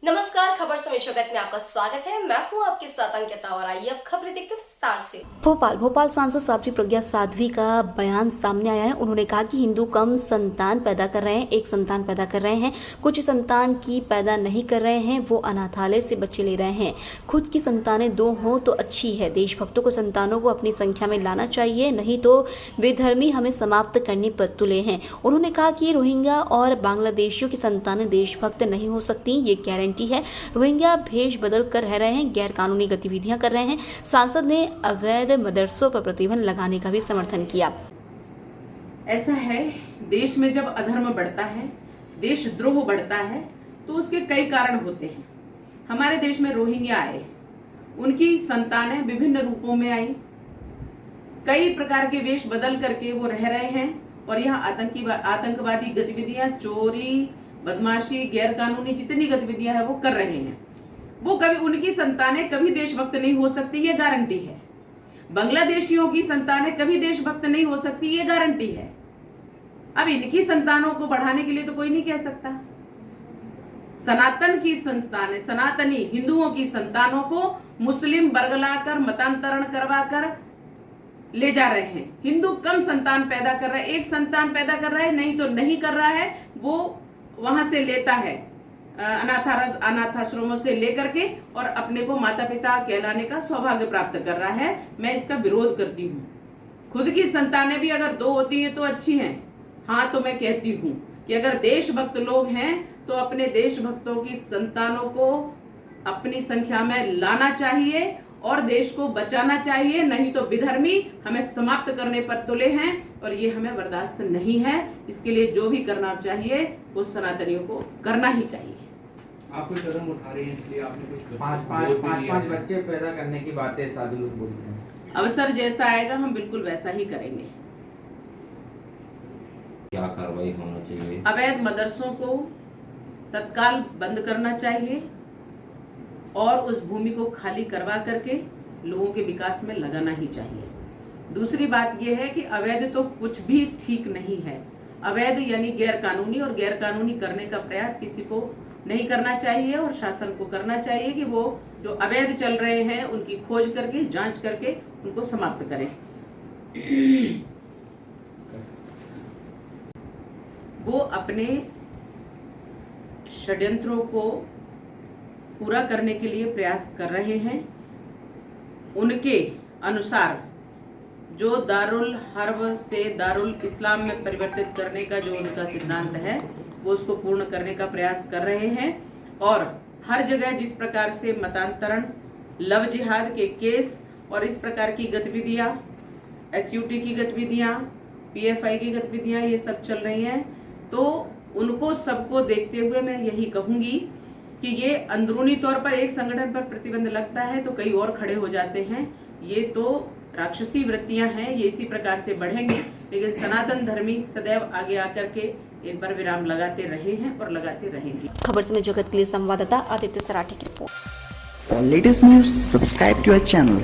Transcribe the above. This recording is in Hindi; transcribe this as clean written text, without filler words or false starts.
नमस्कार, खबर समय जगत में आपका स्वागत है। मैं हूं आपके साथ अंकिता और आइए अब खबरें देखते हैं विस्तार से। भोपाल सांसद साध्वी प्रज्ञा साध्वी का बयान सामने आया है। उन्होंने कहा कि हिंदू कम संतान पैदा कर रहे हैं, एक संतान पैदा कर रहे हैं, कुछ संतान की पैदा नहीं कर रहे हैं, वो अनाथालय से बच्चे ले रहे हैं। खुद की संतानें 2 हों तो अच्छी है। देशभक्तों को संतानों को अपनी संख्या में लाना चाहिए, नहीं तो बेधर्मी हमें समाप्त करने पर तुले हैं। उन्होंने कहा कि रोहिंग्या और बांग्लादेशियों की संतानें देशभक्त नहीं हो सकती, ये गारंटी है। रोहिंग्या भेष बदल कर रह रहे हैं, गैर कानूनी गतिविधियां कर रहे हैं। सांसद ने अवैध मदरसों पर प्रतिबंध लगाने का भी समर्थन किया। ऐसा है, देश में जब अधर्म बढ़ता है, देशद्रोह बढ़ता है, तो उसके कई कारण होते हैं। हमारे देश में रोहिंग्या आए, उनकी संतानें विभिन्न रूपों में आई, कई प्रकार के वेश बदल करके वो रह रहे हैं और यहाँ आतंकवादी गतिविधियां, चोरी, बदमाशी, गैर कानूनी जितनी गतिविधियां हैं वो कर रहे हैं। वो कभी उनकी संतानें कभी देशभक्त नहीं हो सकती, ये गारंटी है। बांग्लादेशियों की संतानें कभी देशभक्त नहीं हो सकती, ये गारंटी है। अब इनकी संतानों को बढ़ाने के लिए तो कोई नहीं कह सकता। सनातन की संस्थानें, सनातनी हिंदुओं की संतानों को मुस्लिम बरगलाकर, मतांतरण करवाकर ले जा रहे हैं। हिंदू कम संतान पैदा कर रहा है, एक संतान पैदा कर रहा है, नहीं तो नहीं कर रहा है, वो वहां से लेता है अनाथाश्रमों से लेकर के और अपने को माता पिता कहलाने का सौभाग्य प्राप्त कर रहा है। मैं इसका विरोध करती हूँ। खुद की संतानें भी अगर 2 होती हैं तो अच्छी हैं। हाँ, तो मैं कहती हूँ कि अगर देशभक्त लोग हैं तो अपने देशभक्तों की संतानों को अपनी संख्या में लाना चाहिए और देश को बचाना चाहिए, नहीं तो विधर्मी हमें समाप्त करने पर तुले हैं और ये हमें बर्दाश्त नहीं है। इसके लिए जो भी करना चाहिए वो सनातनियों को करना ही चाहिए। आप कोई कदम उठा रहे हैं, इसलिए आपने कुछ पाँच बच्चे पैदा करने की बातें साधु लोग बोलते हैं। अवसर जैसा आएगा हम बिल्कुल वैसा ही करेंगे। क्या कार्रवाई होना चाहिए? अवैध मदरसों को तत्काल बंद करना चाहिए और उस भूमि को खाली करवा करके लोगों के विकास में लगाना ही चाहिए। दूसरी बात यह है कि अवैध तो कुछ भी ठीक नहीं है। अवैध यानी गैर कानूनी, और गैर कानूनी करने का प्रयास किसी को नहीं करना चाहिए और शासन को करना चाहिए कि वो जो अवैध चल रहे हैं उनकी खोज करके, जांच करके उनको समाप्त करें। वो अपने षड्यंत्रों को पूरा करने के लिए प्रयास कर रहे हैं। उनके अनुसार जो दारुल हर्ब से दारुल इस्लाम में परिवर्तित करने का जो उनका सिद्धांत है वो उसको पूर्ण करने का प्रयास कर रहे हैं। और हर जगह जिस प्रकार से मतांतरण, लव जिहाद के केस और इस प्रकार की गतिविधियां, HUT की गतिविधियां, PFI की गतिविधियां ये सब चल रही हैं, तो उनको सबको देखते हुए मैं यही कहूंगी कि ये अंदरूनी तौर पर एक संगठन पर प्रतिबंध लगता है तो कई और खड़े हो जाते हैं। ये तो राक्षसी वृत्तियां हैं, ये इसी प्रकार से बढ़ेंगे, लेकिन सनातन धर्मी सदैव आगे आकर के इन पर विराम लगाते रहे हैं और लगाते रहेंगे। खबर समय जगत के लिए संवाददाता आदित्य सराठी की report. For latest news, subscribe to our channel